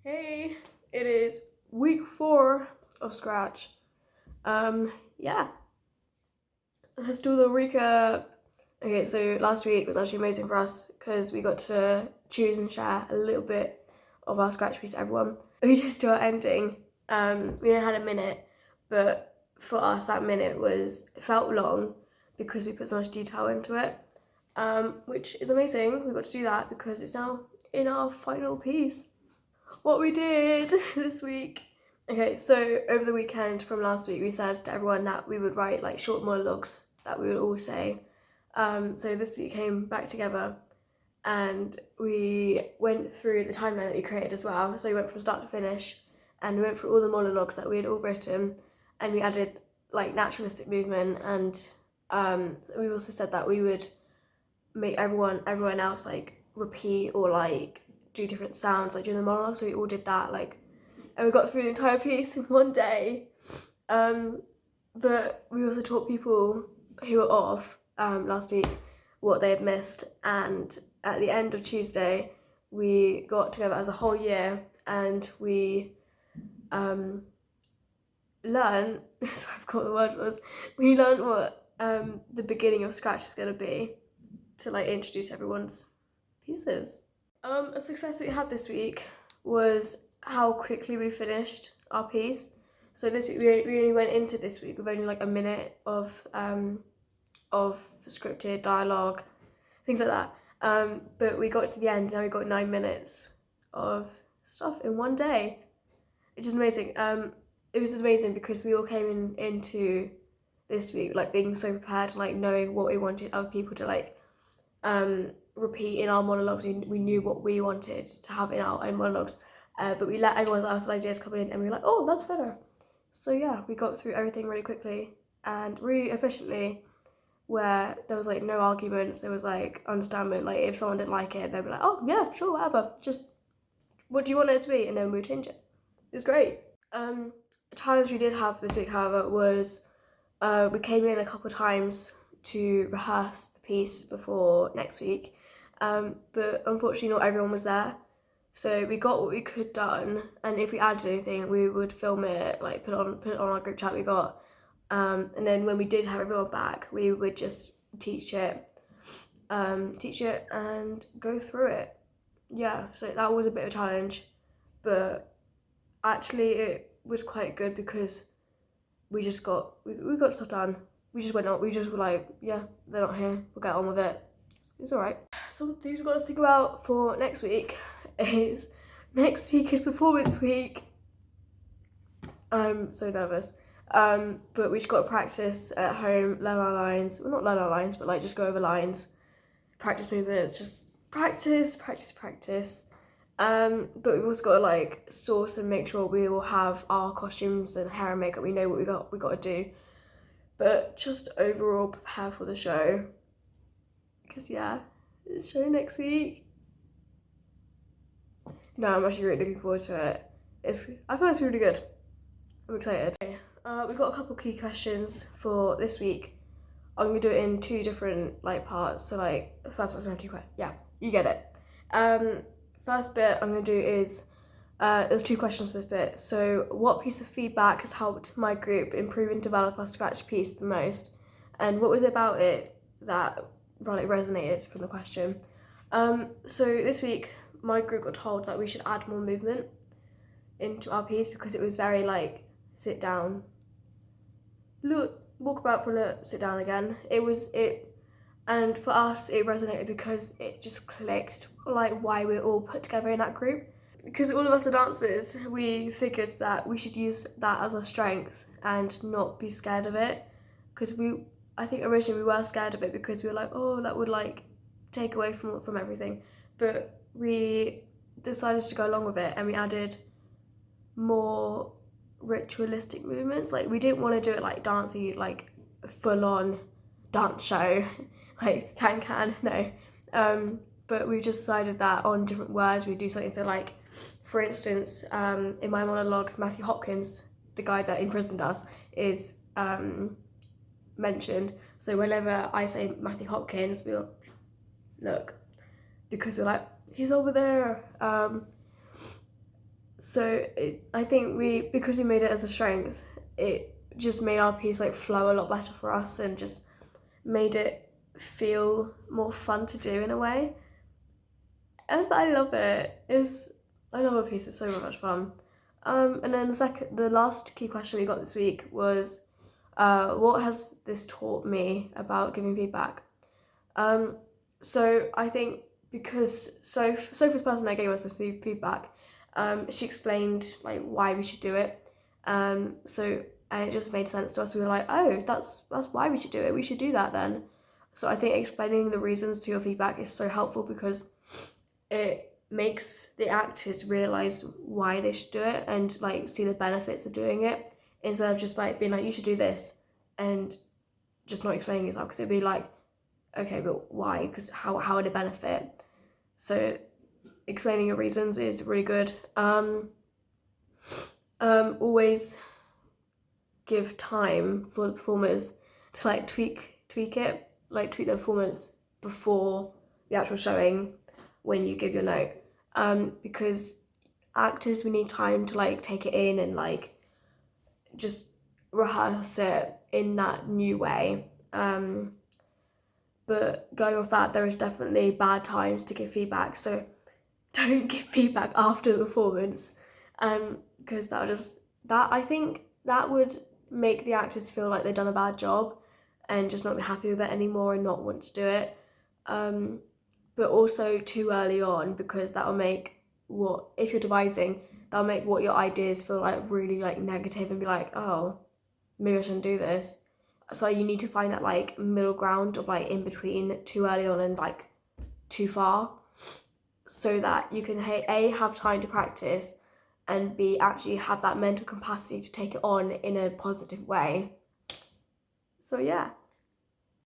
Hey, it is week 4 of Scratch. Yeah, let's do the recap. Okay, so last week was actually amazing for us because we got to choose and share a little bit of our Scratch piece to everyone. We just do our ending. We only had a minute, but for us that minute felt long because we put so much detail into it, which is amazing. We got to do that because it's now in our final piece. What we did this week. Okay, so over the weekend from last week, we said to everyone that we would write like short monologues that we would all say. So this week came back together and we went through the timeline that we created as well. So we went from start to finish and we went through all the monologues that we had all written and we added like naturalistic movement and we also said that we would make everyone else like repeat or like do different sounds like during the monologue. So we all did that and we got through the entire piece in one day. But we also taught people who were off last week what they had missed, and at the end of Tuesday we got together as a whole year and we learned sorry I forgot what the word was. We learned what the beginning of Scratch is going to be to like introduce everyone's pieces. A success that we had this week was how quickly we finished our piece. So this week we only went into this week with only like a minute of scripted dialogue, things like that. But we got to the end and now we got 9 minutes of stuff in one day, which is amazing. It was amazing because we all came into this week like being so prepared and like knowing what we wanted other people to like repeat in our monologues. We knew what we wanted to have in our own monologues, but we let everyone else's ideas come in and we were like, oh, that's better. So yeah, we got through everything really quickly and really efficiently, where there was like no arguments, there was like understanding. Like if someone didn't like it, they'd be like, oh yeah, sure, whatever, just what do you want it to be, and then we'd change it. It was great. A challenge we did have this week, however, was we came in a couple of times to rehearse the piece before next week, but unfortunately not everyone was there. So we got what we could done, and if we added anything, we would film it, like put it on our group chat we got, and then when we did have everyone back, we would just teach it and go through it. Yeah, so that was a bit of a challenge, but actually it was quite good because we got stuff done. We just went on. We just were like, yeah, they're not here. We'll get on with it. It's all right. Some things we've got to think about for next week is performance week. I'm so nervous. But we've got to practice at home, learn our lines. Well, not learn our lines, but like just go over lines, practice movements, just practice. But we've also got to like source and make sure we all have our costumes and hair and makeup. We know what we got to do, but just overall prepare for the show. Because yeah, it's show next week. No, I'm actually really looking forward to it. I feel like it's really good. I'm excited. Okay, we've got a couple key questions for this week. I'm gonna do it in 2 different like parts. So like the first one's gonna have 2 questions. Yeah, you get it. First bit I'm gonna do is there's 2 questions for this bit. So what piece of feedback has helped my group improve and develop our Scratch piece the most? And what was it about it that really resonated from the question? So this week my group got told that we should add more movement into our piece because it was very like sit down, look, walk about for a little, sit down again. And for us it resonated because it just clicked like why we're all put together in that group. Because all of us are dancers, we figured that we should use that as a strength and not be scared of it. Because I think originally we were scared of it because we were like, oh, that would like take away from everything. But we decided to go along with it and we added more ritualistic movements. Like we didn't want to do it like dancey, like full on dance show, like can no. But we just decided that on different words we do something. So like, for instance, in my monologue, Matthew Hopkins, the guy that imprisoned us, is mentioned. So whenever I say Matthew Hopkins, we'll look because we're like, he's over there. I think because we made it as a strength, it just made our piece like flow a lot better for us and just made it feel more fun to do in a way. And I love it. I love our piece. It's so much fun. And then the last key question we got this week was, what has this taught me about giving feedback? So I think because Sophie's person that gave us this feedback, she explained like why we should do it. And it just made sense to us. We were like, oh, that's why we should do it. We should do that then. So I think explaining the reasons to your feedback is so helpful because it makes the actors realize why they should do it and like see the benefits of doing it instead of just like being like, you should do this and just not explaining yourself, because it'd be like, okay, but why? Because how would it benefit? So explaining your reasons is really good. Always give time for the performers to like tweak it, like tweak their performance before the actual showing when you give your note. Because actors, we need time to like take it in and like just rehearse it in that new way. But going off that, there is definitely bad times to give feedback, so don't give feedback after the performance, because I think that would make the actors feel like they've done a bad job and just not be happy with it anymore and not want to do it. But also too early on, because that'll make if you're devising, that'll make what your ideas feel like really like negative and be like, oh, maybe I shouldn't do this. So you need to find that like middle ground of like in between too early on and like too far, so that you can A, have time to practice, and B, actually have that mental capacity to take it on in a positive way. So yeah.